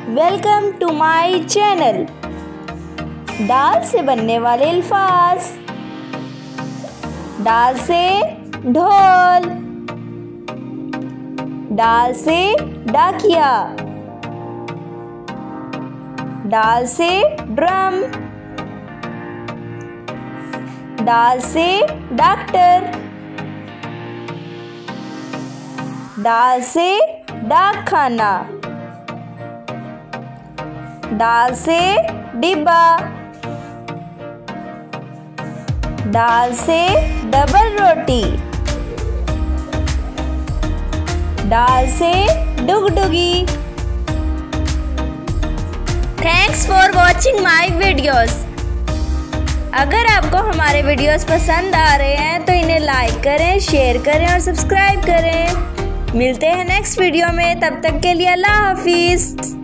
Welcome to my channel. दाल से बनने वाले अल्फाज। दाल से ढोल, दाल से डाकिया, दाल से ड्रम, दाल से डॉक्टर, दाल से डाक खाना, दाल से डिब्बा, दाल से डबल रोटी, दाल से डुगडुगी। Thanks for watching my videos. अगर आपको हमारे वीडियोस पसंद आ रहे हैं तो इन्हें लाइक करें, शेयर करें और सब्सक्राइब करें। मिलते हैं नेक्स्ट वीडियो में, तब तक के लिए अल्लाह हाफिज़।